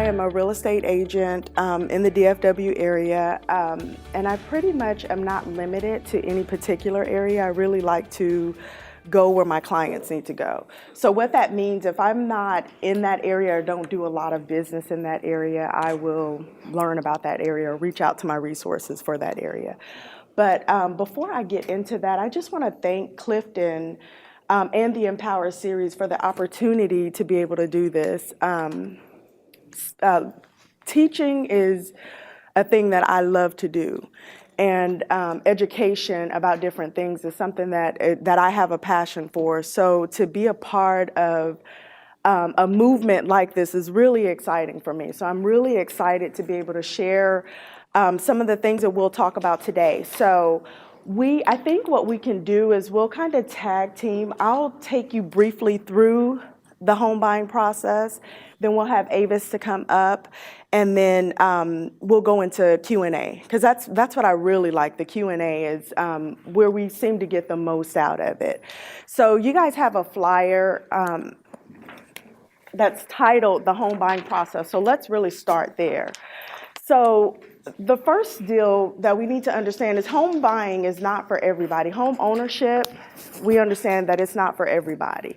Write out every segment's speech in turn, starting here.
I am a real estate agent in the DFW area, and I pretty much am not limited to any particular area. I really like to go where my clients need to go. So what that means, if I'm not in that area or don't do a lot of business in that area, I will learn about that area or reach out to my resources for that area. But before I get into that, I just want to thank Clifton and the Empower series for the opportunity to be able to do this. Teaching is a thing that I love to do, and education about different things is something that I have a passion for. So to be a part of a movement like this is really exciting for me. So I'm really excited to be able to share some of the things that we'll talk about today. So I think what we can do is we'll kind of tag team. I'll take you briefly through the home buying process, then we'll have Avis to come up, and then we'll go into Q&A, because that's what I really like. The Q&A is where we seem to get the most out of it. So you guys have a flyer that's titled The Home Buying Process, so let's really start there. So the first deal that we need to understand is home buying is not for everybody. Home ownership, we understand that it's not for everybody.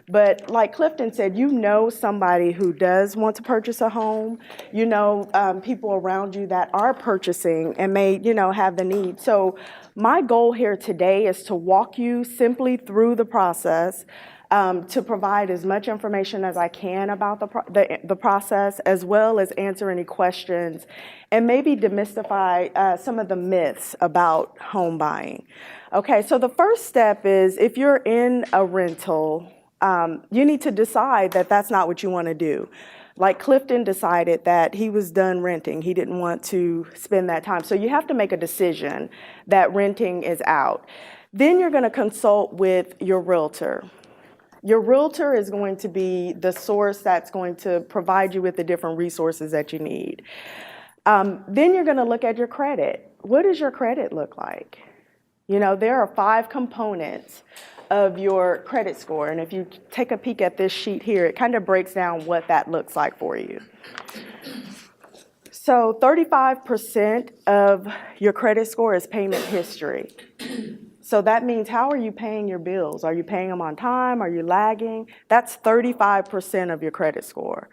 But like Clifton said, you know somebody who does want to purchase a home. You know people around you that are purchasing and may, have the need. So my goal here today is to walk you simply through the process, to provide as much information as I can about the process, as well as answer any questions and maybe demystify some of the myths about home buying. Okay, so the first step is if you're in a rental, you need to decide that that's not what you want to do. Like Clifton decided that he was done renting. He didn't want to spend that time. So you have to make a decision that renting is out. Then you're going to consult with your realtor. Your realtor is going to be the source that's going to provide you with the different resources that you need. Then you're going to look at your credit. What does your credit look like? There are 5 components of your credit score. And if you take a peek at this sheet here, it kind of breaks down what that looks like for you. So 35% of your credit score is payment history. So that means, how are you paying your bills? Are you paying them on time? Are you lagging? That's 35% of your credit score.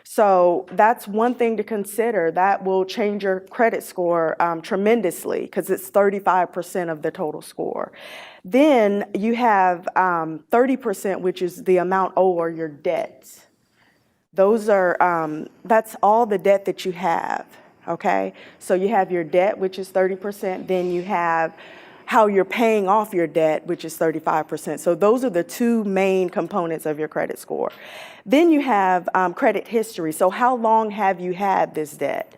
So that's one thing to consider. That will change your credit score tremendously, because it's 35% of the total score. Then you have 30%, which is the amount owed, or your debts. Those are, that's all the debt that you have, okay? So you have your debt, which is 30%. Then you have how you're paying off your debt, which is 35%. So those are the 2 main components of your credit score. Then you have credit history. So how long have you had this debt?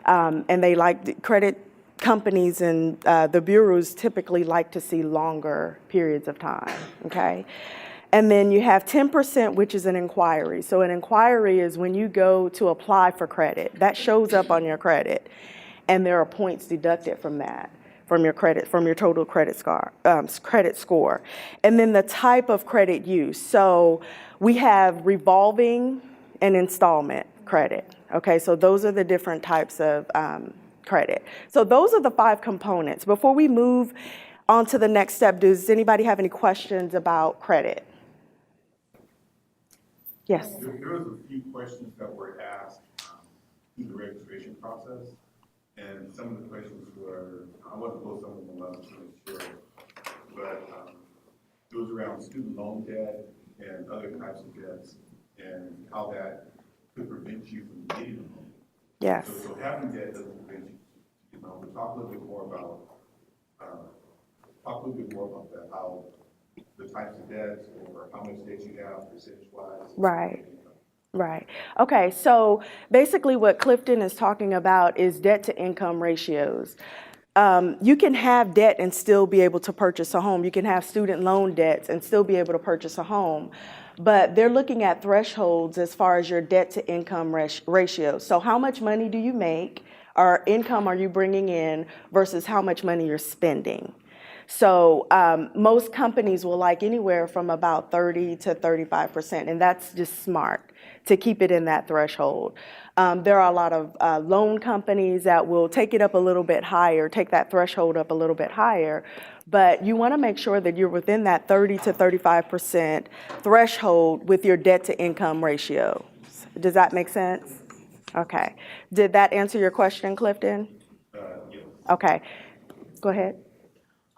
And they credit companies and the bureaus typically like to see longer periods of time, okay? And then you have 10%, which is an inquiry. So an inquiry is when you go to apply for credit. That shows up on your credit, and there are points deducted from that, from your total credit score. And then the type of credit use. So we have revolving and installment credit. Okay, so those are the different types of credit. So those are the 5 components. Before we move on to the next step, does anybody have any questions about credit? Yes. There was a few questions that were asked through the registration process. And some of the questions were, I want to pull some of them up to make sure, but it was around student loan debt and other types of debts, and how that could prevent you from getting a loan. Yes. So having debt doesn't prevent you. We'll talk a little bit more about that, how the types of debts or how much debt you have percentage-wise. Right. Right. Okay, so basically what Clifton is talking about is debt to income ratios. You can have debt and still be able to purchase a home. You can have student loan debts and still be able to purchase a home. But they're looking at thresholds as far as your debt to income ratio. So how much money do you make, or income are you bringing in, versus how much money you're spending? So most companies will like anywhere from about 30 to 35%, and that's just smart. to keep it in that threshold. There are a lot of loan companies that will take it up a little bit higher, take that threshold up a little bit higher, but you want to make sure that you're within that 30 to 35% threshold with your debt to income ratio. Does that make sense? Okay. Did that answer your question, Clifton? Yes. Okay. Go ahead.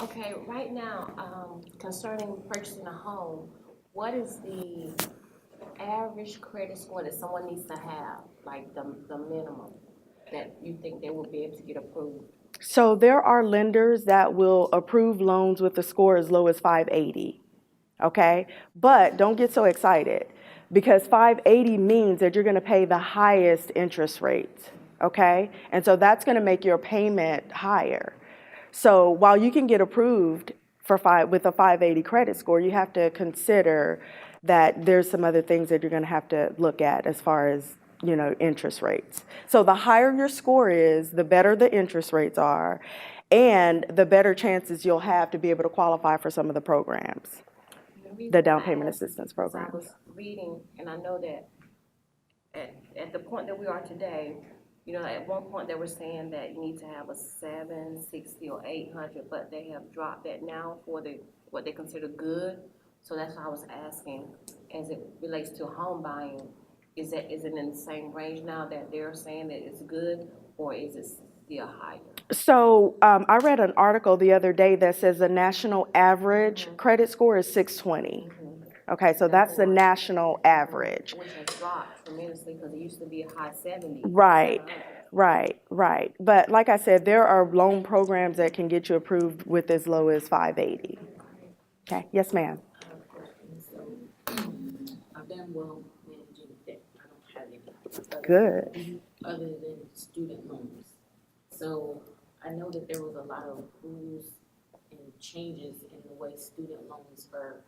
Okay, right now, concerning purchasing a home, what is the average credit score that someone needs to have, like the minimum, that you think they will be able to get approved? So there are lenders that will approve loans with a score as low as 580, okay? But don't get so excited, because 580 means that you're gonna pay the highest interest rates, okay? And so that's gonna make your payment higher. So while you can get approved with a 580 credit score, you have to consider that there's some other things that you're gonna have to look at as far as, interest rates. So the higher your score is, the better the interest rates are, and the better chances you'll have to be able to qualify for some of the programs, the down payment assistance I programs. was reading, and I know that at the point that we are today, at one point they were saying that you need to have a 760 or 800, but they have dropped that now for what they consider good. So that's why I was asking, as it relates to home buying, is it in the same range now that they're saying that it's good, or is it still higher? So I read an article the other day that says the national average credit score is 620. Okay, so that's the national average. Which has dropped tremendously because it used to be a high 70. Right. But like I said, there are loan programs that can get you approved with as low as 580. Okay, yes, ma'am. So I've done well managing debt. I don't have any. Good. Other than student loans. So I know that there was a lot of rules and changes in the way student loans are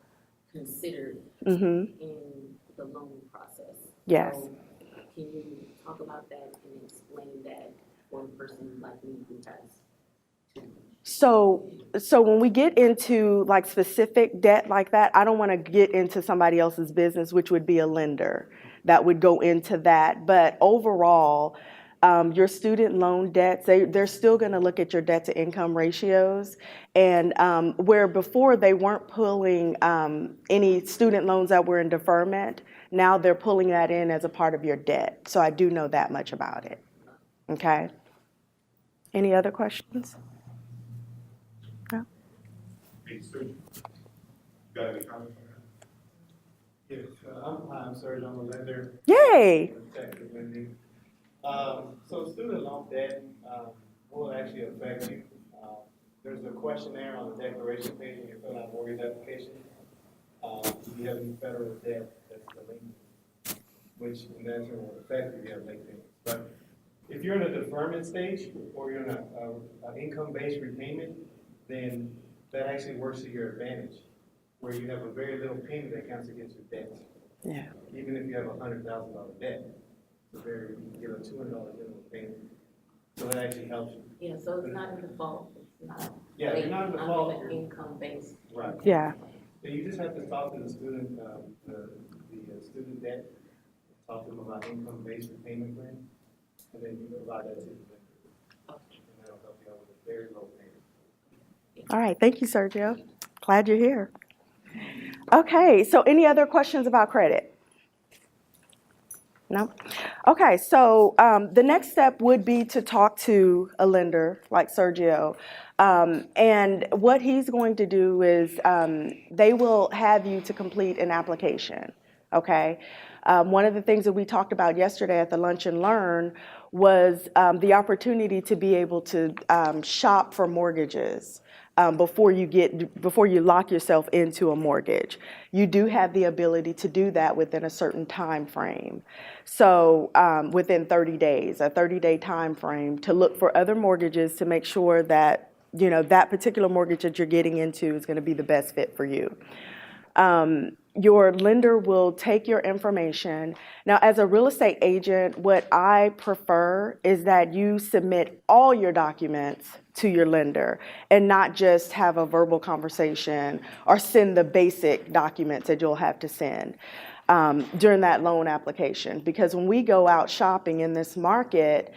considered in the loan process. Yes. So can you talk about that and explain that for a person like me who has too much? So when we get into like specific debt like that, I don't want to get into somebody else's business, which would be a lender that would go into that. But overall, your student loan debts, they're still going to look at your debt to income ratios. And where before they weren't pulling any student loans that were in deferment, now they're pulling that in as a part of your debt. So I do know that much about it. Okay. Any other questions? No? Hey, sir, you got any comments on that? Yes, I'm Serge, I'm a lender. Yay! Texas lending. So student loan debt will actually affect you. There's a questionnaire on the declaration page when you fill out mortgage application. Do you have any federal debt that's delinquent, which in that turn will affect if you have late payments. But if you're in a deferment stage or you're in an income-based repayment, then that actually works to your advantage, where you have a very little payment that counts against your debt. Yeah. Even if you have $100,000 debt, you can get a $200 minimum payment. So that actually helps you. Yeah, so it's not in default. It's not. Yeah, you're not in default. Under the income based. Right. Yeah. So you just have to talk to the student, the student debt, talk to them about income-based repayment plan, and then you provide that to the lender. And that'll help you out with a very low payment. All right. Thank you, Sergio. Glad you're here. Okay. So any other questions about credit? No? Okay. So the next step would be to talk to a lender like Sergio. And what he's going to do is they will have you to complete an application. Okay. One of the things that we talked about yesterday at the Lunch and Learn was the opportunity to be able to shop for mortgages before you lock yourself into a mortgage. You do have the ability to do that within a certain time frame. So within 30 days, a 30-day time frame to look for other mortgages to make sure that that particular mortgage that you're getting into is going to be the best fit for you. Your lender will take your information. Now, as a real estate agent, what I prefer is that you submit all your documents to your lender and not just have a verbal conversation or send the basic documents that you'll have to send. during that loan application. Because when we go out shopping in this market,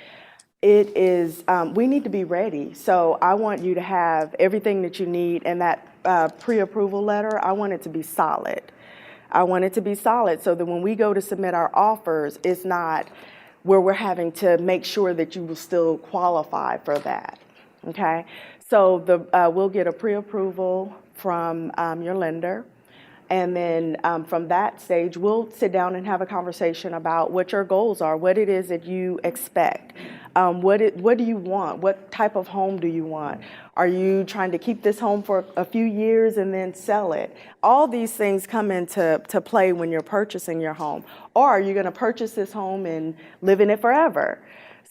it is, we need to be ready. So I want you to have everything that you need, and that pre-approval letter, I want it to be solid. I want it to be solid so that when we go to submit our offers, it's not where we're having to make sure that you will still qualify for that, okay? So we'll get a pre-approval from your lender. And then from that stage, we'll sit down and have a conversation about what your goals are, what it is that you expect. What do you want? What type of home do you want? Are you trying to keep this home for a few years and then sell it? All these things come into play when you're purchasing your home. Or are you going to purchase this home and live in it forever?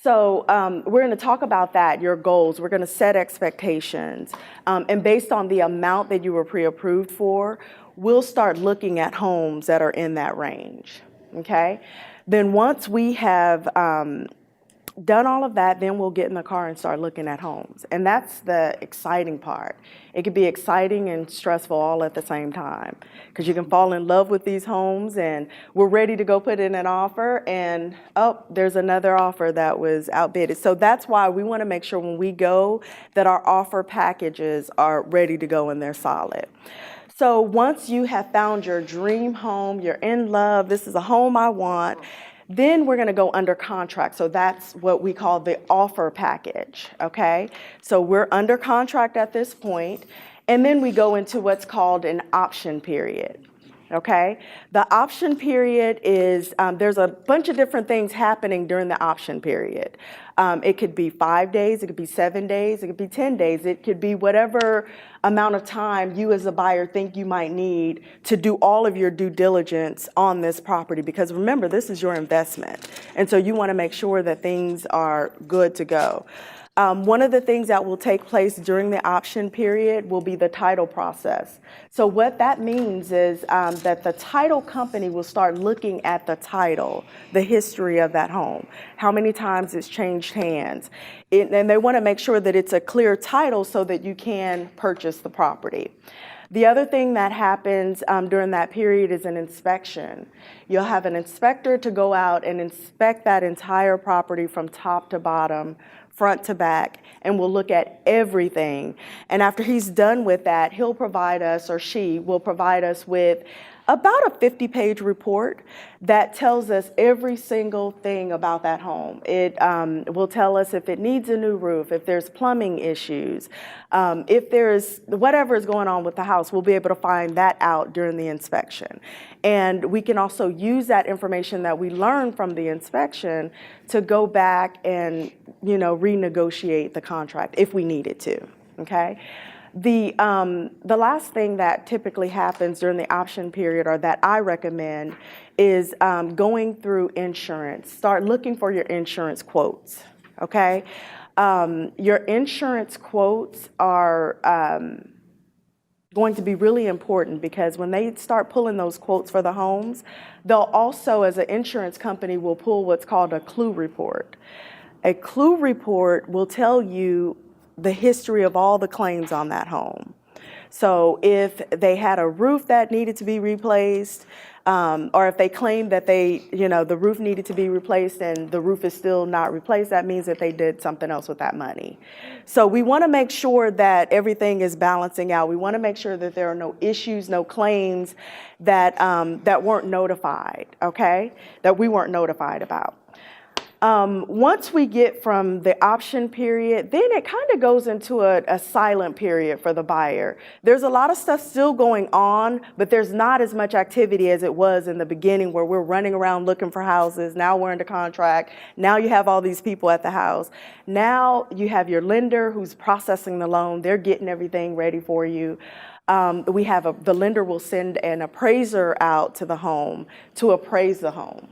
So we're going to talk about that, your goals. We're going to set expectations. And based on the amount that you were pre-approved for, we'll start looking at homes that are in that range, okay? Then once we have done all of that, then we'll get in the car and start looking at homes. And that's the exciting part. It could be exciting and stressful all at the same time, because you can fall in love with these homes and we're ready to go put in an offer and, oh, there's another offer that was outbidded. So that's why we want to make sure when we go that our offer packages are ready to go and they're solid. So once you have found your dream home, you're in love, this is a home I want, then we're going to go under contract. So that's what we call the offer package, okay? So we're under contract at this point, and then we go into what's called an option period, okay? The option period is, there's a bunch of different things happening during the option period. It could be 5 days, it could be 7 days, it could be 10 days, it could be whatever amount of time you as a buyer think you might need to do all of your due diligence on this property. Because remember, this is your investment. And so you want to make sure that things are good to go. One of the things that will take place during the option period will be the title process. So what that means is that the title company will start looking at the title, the history of that home, how many times it's changed hands. And they want to make sure that it's a clear title so that you can purchase the property. The other thing that happens during that period is an inspection. You'll have an inspector to go out and inspect that entire property from top to bottom, front to back, and we'll look at everything. And after he's done with that, he'll provide us, or she will provide us with about a 50-page report that tells us every single thing about that home. It will tell us if it needs a new roof, if there's plumbing issues, if there's whatever is going on with the house, we'll be able to find that out during the inspection. And we can also use that information that we learned from the inspection to go back and, renegotiate the contract if we needed to, okay? The last thing that typically happens during the option period, or that I recommend, is going through insurance. Start looking for your insurance quotes, okay? Your insurance quotes are going to be really important, because when they start pulling those quotes for the homes, they'll also, as an insurance company, will pull what's called a clue report. A clue report will tell you the history of all the claims on that home. So if they had a roof that needed to be replaced, or if they claimed that the roof needed to be replaced and the roof is still not replaced, that means that they did something else with that money. So we want to make sure that everything is balancing out. We want to make sure that there are no issues, no claims that weren't notified, okay? That we weren't notified about. Once we get from the option period, then it kind of goes into a silent period for the buyer. There's a lot of stuff still going on, but there's not as much activity as it was in the beginning, where we're running around looking for houses. Now we're under contract. Now you have all these people at the house. Now you have your lender who's processing the loan. They're getting everything ready for you. The lender will send an appraiser out to the home to appraise the home.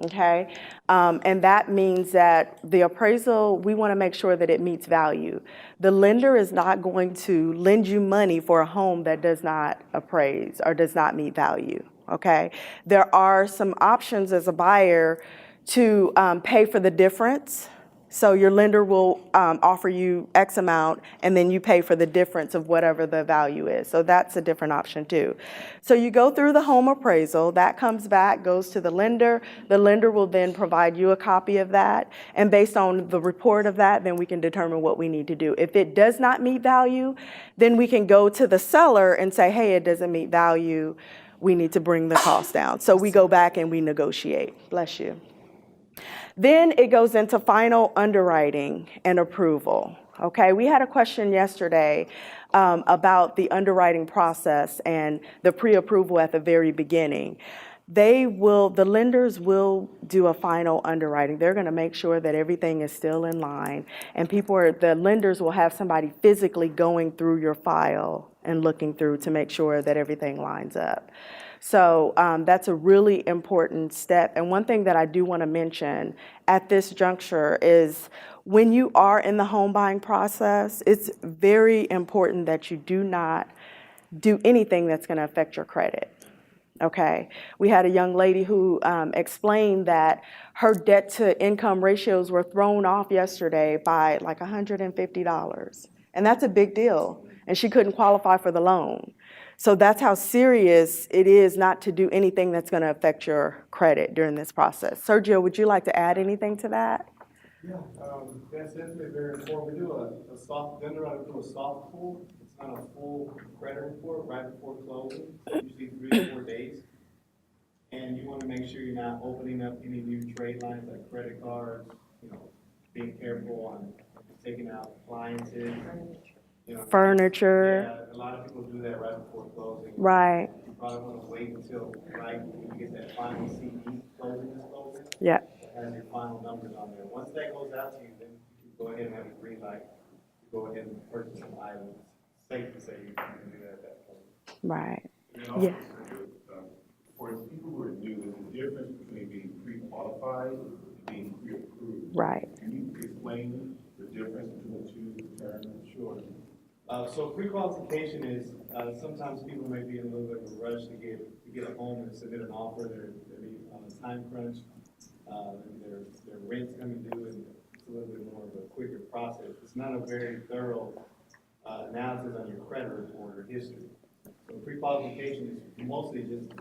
Okay, and that means that the appraisal, we want to make sure that it meets value. The lender is not going to lend you money for a home that does not appraise or does not meet value. Okay, there are some options as a buyer to pay for the difference. So your lender will offer you X amount, and then you pay for the difference of whatever the value is. So that's a different option too. So you go through the home appraisal, that comes back, goes to the lender. The lender will then provide you a copy of that. And based on the report of that, then we can determine what we need to do. If it does not meet value, then we can go to the seller and say, hey, it doesn't meet value. We need to bring the cost down. So we go back and we negotiate. Bless you. Then it goes into final underwriting and approval. Okay, we had a question yesterday about the underwriting process and the pre-approval at the very beginning. The lenders will do a final underwriting. They're going to make sure that everything is still in line, and the lenders will have somebody physically going through your file and looking through to make sure that everything lines up. So that's a really important step. And one thing that I do want to mention at this juncture is when you are in the home buying process, it's very important that you do not do anything that's going to affect your credit. Okay, we had a young lady who explained that her debt to income ratios were thrown off yesterday by like $150. And that's a big deal. And she couldn't qualify for the loan. So that's how serious it is not to do anything that's going to affect your credit during this process. Sergio, would you like to add anything to that? Yeah, that's definitely very important. We do a soft, lender ought to do a soft pull. It's not a full credit report right before closing, usually 3 to 4 days. And you want to make sure you're not opening up any new trade lines like credit cards, being careful on taking out appliances. Furniture. Yeah, a lot of people do that right before closing. Right. You probably want to wait until right when you get that final CE closing is closing. Yeah. That has your final numbers on there. Once that goes out to you, then you can go ahead and have a green light to go ahead and purchase some items. Safe to say you can do that at that point. Right. And also, Yeah. for people who are new, there's a difference between being pre-qualified and being pre-approved. Right. Can you explain the difference between the two terms? Sure. So pre-qualification is, sometimes people may be in a little bit of a rush to get a home and submit an offer. They're on a time crunch. Their rent's coming due, and it's a little bit more of a quicker process. It's not a very thorough analysis on your credit report or history. So pre-qualification is mostly just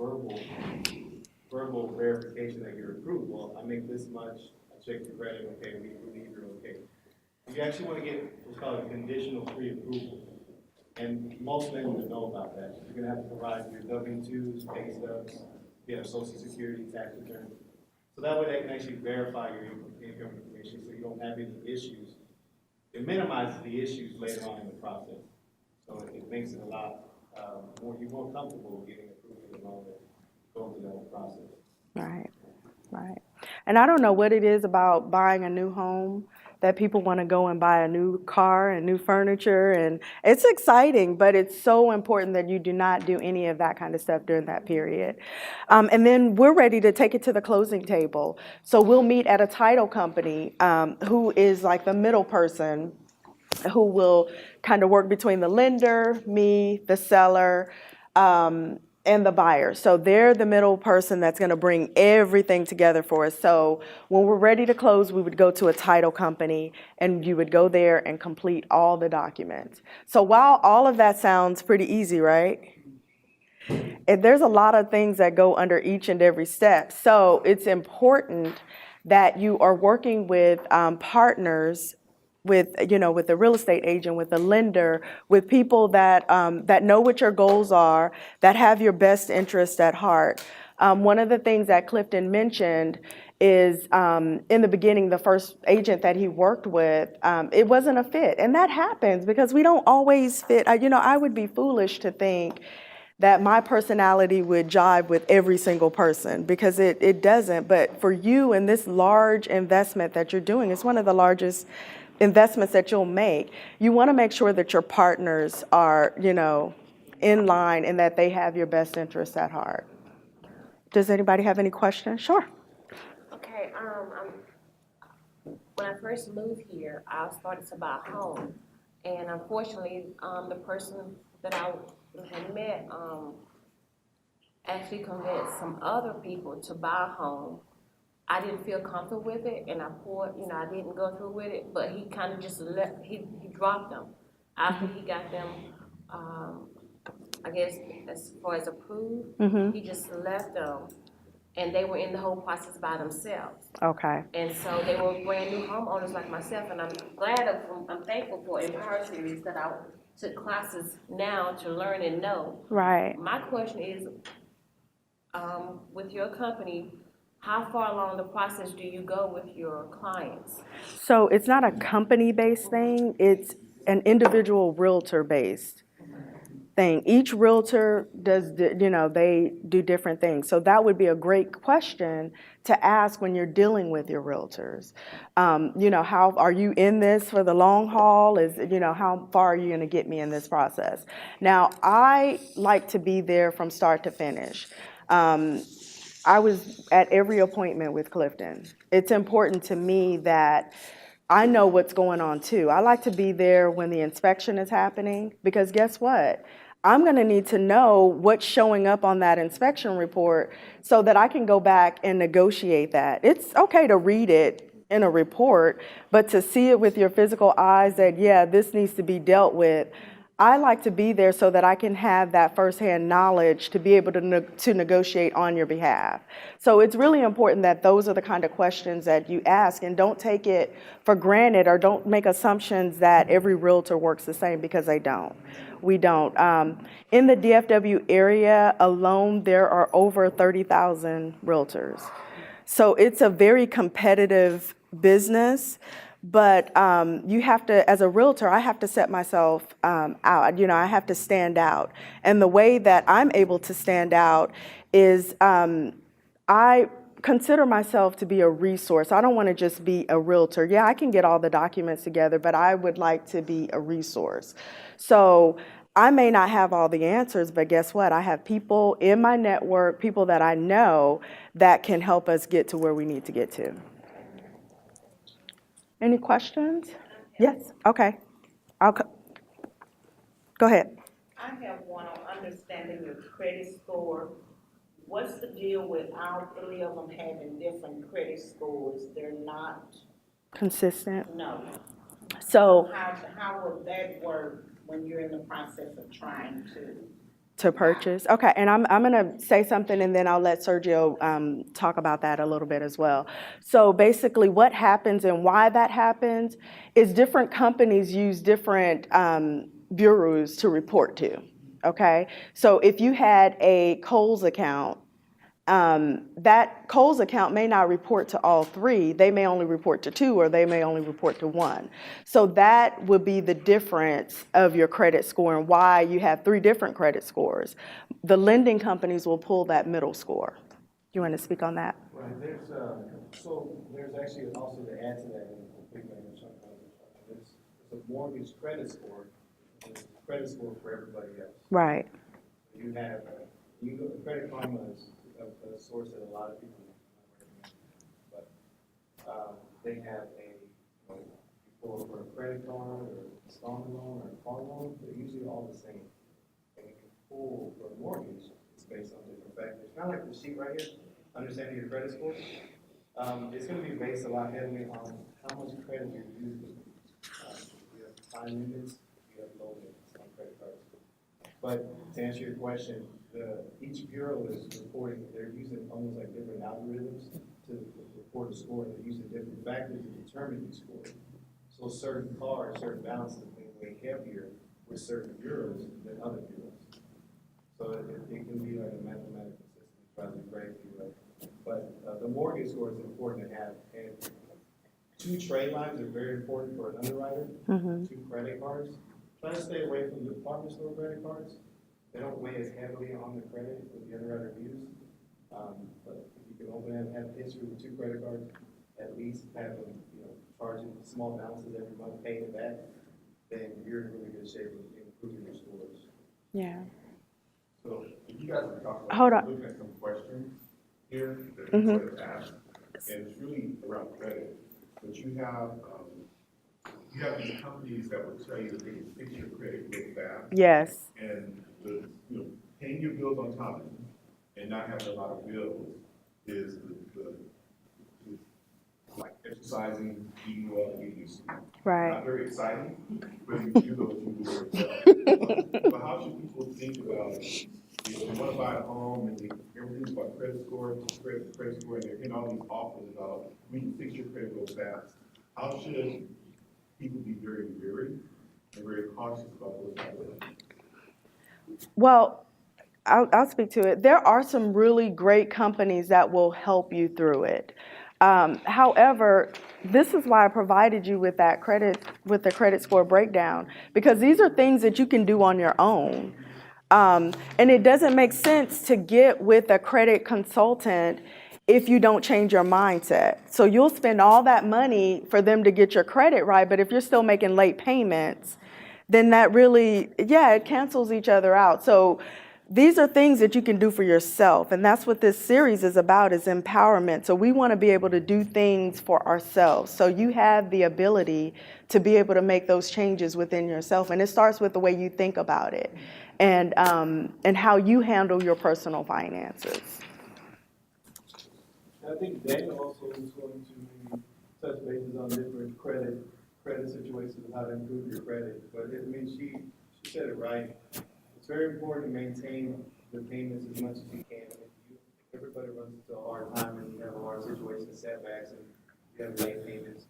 verbal verification that you're approved. Well, I make this much, I check your credit, okay, we believe you're okay. You actually want to get what's called a conditional pre-approval. And most lenders know about that. You're going to have to provide your W-2s, pay stubs, Social Security, tax returns. So that way they can actually verify your income information so you don't have any issues. It minimizes the issues later on in the process. So it makes it a lot you're more comfortable getting approved for the loan and going through the whole process. Right. Right. And I don't know what it is about buying a new home that people want to go and buy a new car and new furniture, and it's exciting, but it's so important that you do not do any of that kind of stuff during that period. And then we're ready to take it to the closing table. So we'll meet at a title company who is like the middle person who will kind of work between the lender, me, the seller, and the buyer. So they're the middle person that's going to bring everything together for us. So when we're ready to close, we would go to a title company and you would go there and complete all the documents. So while all of that sounds pretty easy, right? There's a lot of things that go under each and every step. So it's important that you are working with partners, with the real estate agent, with the lender, with people that that know what your goals are, that have your best interest at heart. One of the things that Clifton mentioned is in the beginning, the first agent that he worked with, it wasn't a fit. And that happens because we don't always fit. I would be foolish to think that my personality would jive with every single person, because it doesn't. But for you in this large investment that you're doing, it's one of the largest investments that you'll make. You want to make sure that your partners are, in line and that they have your best interests at heart. Does anybody have any questions? Sure. Okay, when I first moved here, I started to buy a home, and unfortunately, the person that I had met actually convinced some other people to buy a home I didn't feel comfortable with it, and I didn't go through with it, but he kind of just he dropped them. After he got them, I guess as far as approved, he just left them, and they were in the whole process by themselves. Okay. And so they were brand new homeowners like myself, and I'm thankful for Empower Series that I took classes now to learn and know. Right. My question is, with your company, how far along the process do you go with your clients? So it's not a company-based thing, it's an individual realtor-based thing. Each realtor does, they do different things. So that would be a great question to ask when you're dealing with your realtors. How are you in this for the long haul? How far are you gonna get me in this process? Now, I like to be there from start to finish. I was at every appointment with Clifton. It's important to me that I know what's going on too. I like to be there when the inspection is happening because guess what? I'm gonna need to know what's showing up on that inspection report so that I can go back and negotiate that. It's okay to read it in a report, but to see it with your physical eyes that, yeah, this needs to be dealt with, I like to be there so that I can have that firsthand knowledge to be able to negotiate on your behalf. So it's really important that those are the kind of questions that you ask, and don't take it for granted or don't make assumptions that every realtor works the same, because they don't. We don't. In the DFW area alone, there are over 30,000 realtors. So it's a very competitive business. But you have to, as a realtor, I have to set myself out. I have to stand out. And the way that I'm able to stand out is I consider myself to be a resource. I don't want to just be a realtor. Yeah, I can get all the documents together, but I would like to be a resource. So I may not have all the answers, but guess what? I have people in my network, people that I know that can help us get to where we need to get to. Any questions? Yes, okay. Go ahead. I have one on understanding your credit score. What's the deal with all three of them having different credit scores? They're not, Consistent. no. So How would that work when you're in the process of trying to purchase. Okay, and I'm gonna say something and then I'll let Sergio talk about that a little bit as well. So basically what happens and why that happens is different companies use different bureaus to report to, okay? So if you had a Kohl's account, that Kohl's account may not report to all three. They may only report to two, or they may only report to one. So that would be the difference of your credit score and why you have three different credit scores. The lending companies will pull that middle score. You want to speak on that? Right, there's actually also to add to that, there's a mortgage credit score, and there's a credit score for everybody else. Right. You have, Credit Karma is a source that a lot of people recommend, but they have for a credit card or installment loan or a car loan, they're usually all the same. And you can pull for a mortgage, it's based on different factors. Kind of like the sheet right here, understanding your credit score. It's going to be based a lot heavily on how much credit you're using. You have high limits, you have low limits on credit cards. But to answer your question, each bureau is reporting, they're using almost like different algorithms to report a score. They're using different factors to determine the score. So certain cards, certain balances may weigh heavier with certain bureaus than other bureaus. So it can be like a mathematical system, it's probably crazy, but the mortgage score is important to have. And 2 trade lines are very important for an underwriter. 2 credit cards. Try to stay away from the department store credit cards. They don't weigh as heavily on the credit that the underwriter views. But if you can open and have history with 2 credit cards, at least have them, charging small balances every month, paying it back, then you're in really good shape with improving your scores. Yeah. So if you guys are talking about, Hold on. looking at some questions here that you sort of asked, and it's really around credit, but you have these companies that will tell you that they can fix your credit real fast. Yes. And paying your bills on time and not having a lot of bills is the like exercising, eating well, and eating sweet. Right. Not very exciting, but you do those, you do it yourself. But how should people think about it? If they want to buy a home and everything's about credit score, credit score, and they're getting all these offers about, we can fix your credit real fast. How should people be very, and very cautious about those types of things? Well, I'll speak to it. There are some really great companies that will help you through it. However, this is why I provided you with the credit score breakdown, because these are things that you can do on your own. And it doesn't make sense to get with a credit consultant if you don't change your mindset. So you'll spend all that money for them to get your credit right, but if you're still making late payments, then that really, it cancels each other out. So these are things that you can do for yourself, and that's what this series is about, is empowerment. So we want to be able to do things for ourselves. So you have the ability to be able to make those changes within yourself, and it starts with the way you think about it, and how you handle your personal finances. I think Daniel also is going to touch bases on different credit situations and how to improve your credit. But she said it right. It's very important to maintain the payments as much as you can. Everybody runs into a hard time and you have a hard situation, setbacks, and you have late payments.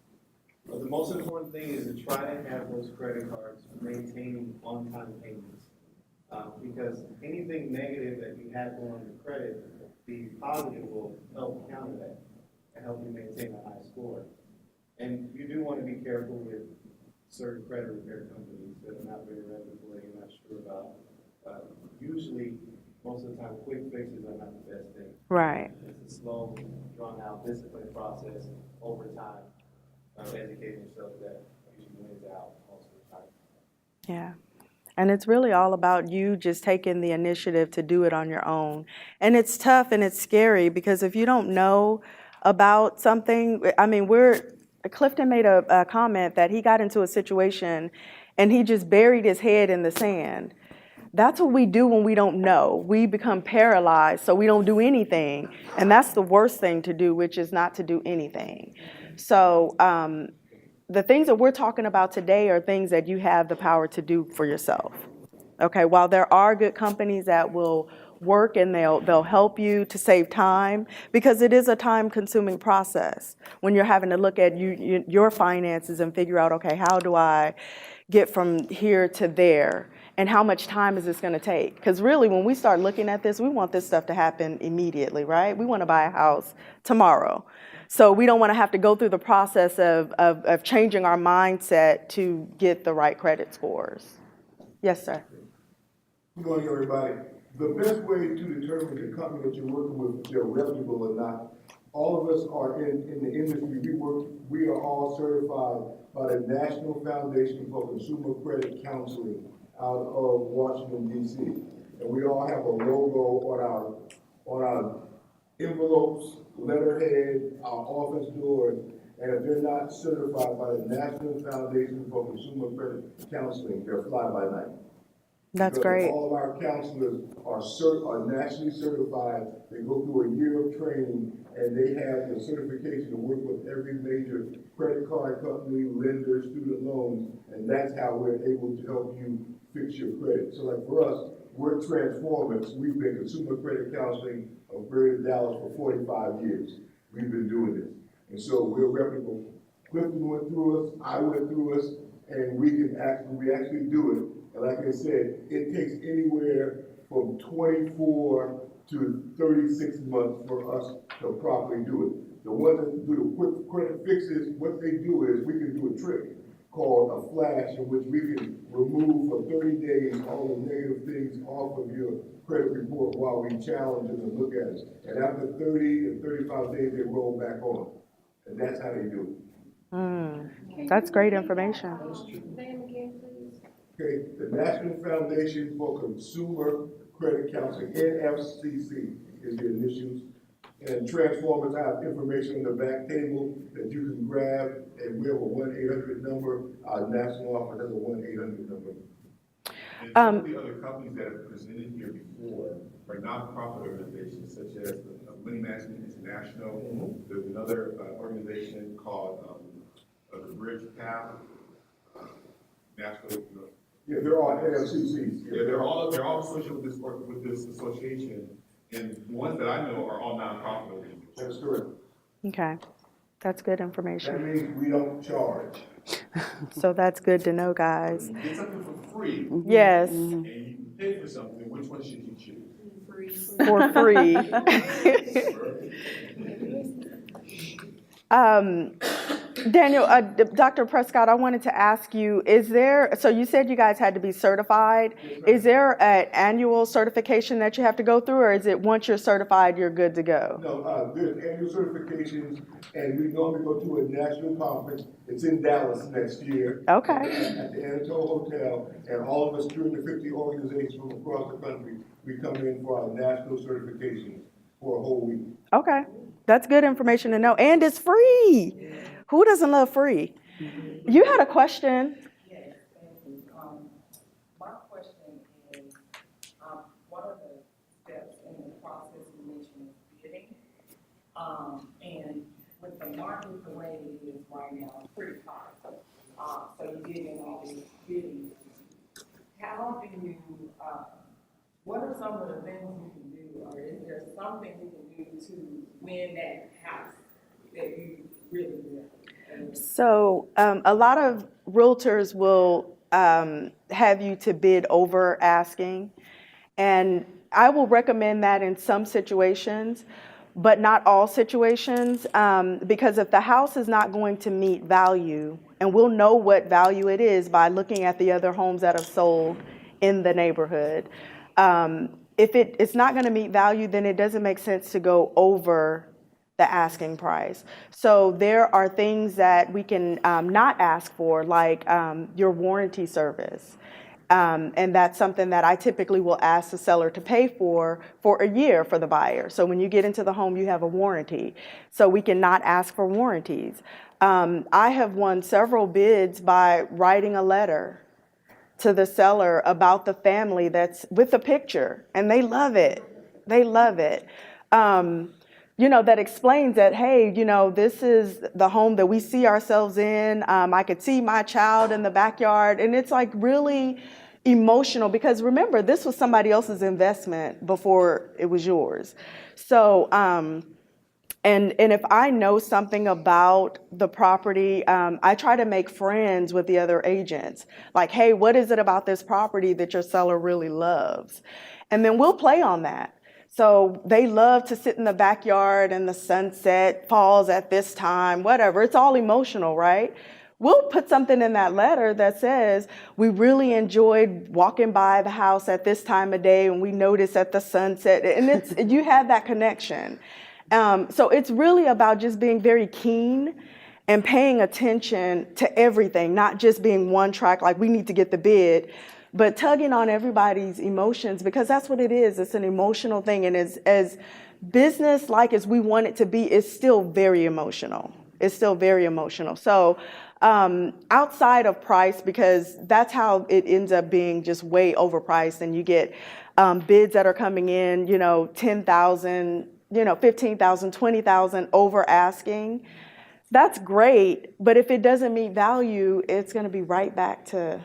But the most important thing is to try to have those credit cards maintain on-time payments. Because anything negative that you have going on your credit, the positive will help counter that and help you maintain a high score. And you do want to be careful with certain credit repair companies that are not very reputable and you're not sure about. Usually, most of the time, quick fixes are not the best thing. Right. It's a slow, drawn-out, disciplined process over time of educating yourself that usually wins out most of the time. Yeah. And it's really all about you just taking the initiative to do it on your own. And it's tough and it's scary because if you don't know about something, Clifton made a comment that he got into a situation and he just buried his head in the sand. That's what we do when we don't know. We become paralyzed, so we don't do anything. And that's the worst thing to do, which is not to do anything. So the things that we're talking about today are things that you have the power to do for yourself. Okay, while there are good companies that will work and they'll help you to save time, because it is a time-consuming process when you're having to look at your finances and figure out, okay, how do I get from here to there? And how much time is this going to take? Because really, when we start looking at this, we want this stuff to happen immediately, right? We want to buy a house tomorrow. So we don't want to have to go through the process of changing our mindset to get the right credit scores. Yes, sir. Good morning, everybody. The best way to determine the company that you're working with, if they're reputable or not, all of us are in the industry. We are all certified by the National Foundation for Consumer Credit Counseling out of Washington, D.C. And we all have a logo on our envelopes, letterhead, our office doors, and if they're not certified by the National Foundation for Consumer Credit Counseling, they're fly-by-night. That's Because great. all of our counselors are nationally certified. They go through a year of training, and they have the certification to work with every major credit card company, lender, student loans, and that's how we're able to help you fix your credit. So like for us, we're Transformers. We've been consumer credit counseling of Greater Dallas for 45 years. We've been doing this. And so we're reputable. Clifton went through us, I went through us, and we actually do it. And like I said, it takes anywhere from 24 to 36 months for us to properly do it. The ones that do the quick credit fixes, what they do is we can do a trick called a flash in which we can remove for 30 days all the negative things off of your credit report while we challenge them and look at it. And after 30 and 35 days, they roll back on. And that's how they do it. That's great information. Name again, please. Okay, the National Foundation for Consumer Credit Counseling, NFCC is the initials. And Transformers have information on the back table that you can grab, and we have a 1-800 number. Our national office has a 1-800 number. And some of the other companies that have presented here before are nonprofit organizations such as Money Management International. There's another organization called the Bridge Path, National. Yeah, they're all AFCCs. Yeah, they're all associated with this association, and the ones that I know are all nonprofit organizations. That's correct. Okay, that's good That information. means we don't charge. So that's good to know, guys. You get something for free, Yes, and you can pay for something. Which one should you choose? for free. Daniel, Dr. Prescott, I wanted to ask you, so you said you guys had to be certified. Is there an annual certification that you have to go through, or is it once you're certified, you're good to go? No, there's annual certifications, and we normally go to a national conference. It's in Dallas next year. Okay. At the Anatol Hotel, and all of us 250 organizations from across the country, we come in for our national certification for a whole week. Okay, that's good information to know, and it's free. Who doesn't love free? You had a question. Yes, thank you. My question is, one of the steps in the process you mentioned is bidding. And with the market the way it is right now, it's pretty hot. So you're getting all these bidding. How do you, what are some of the things you can do, or is there something you can do to win that house that you really want? So a lot of realtors will have you to bid over asking, and I will recommend that in some situations, but not all situations, because if the house is not going to meet value, and we'll know what value it is by looking at the other homes that have sold in the neighborhood. If it's not going to meet value, then it doesn't make sense to go over the asking price. So there are things that we can not ask for, like your warranty service. And that's something that I typically will ask the seller to pay for a year for the buyer. So when you get into the home, you have a warranty. So we can not ask for warranties. I have won several bids by writing a letter to the seller about the family that's with a picture, and they love it. They love it. That explains that, hey, this is the home that we see ourselves in. I could see my child in the backyard. And it's like really emotional because remember, this was somebody else's investment before it was yours. So, and if I know something about the property, I try to make friends with the other agents. Like, hey, what is it about this property that your seller really loves? And then we'll play on that. So they love to sit in the backyard and the sunset falls at this time, whatever. It's all emotional, right? We'll put something in that letter that says, we really enjoyed walking by the house at this time of day and we noticed at the sunset. And you have that connection. So it's really about just being very keen and paying attention to everything, not just being one track, like we need to get the bid, but tugging on everybody's emotions, because that's what it is. It's an emotional thing. And as business-like as we want it to be, it's still very emotional. It's still very emotional. So outside of price, because that's how it ends up being just way overpriced, and you get bids that are coming in, 10,000, 15,000, 20,000 over asking. That's great, but if it doesn't meet value, it's going to be right back to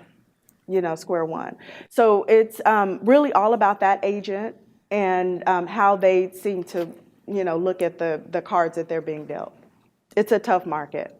square one. So it's really all about that agent and how they seem to, look at the cards that they're being dealt. It's a tough market.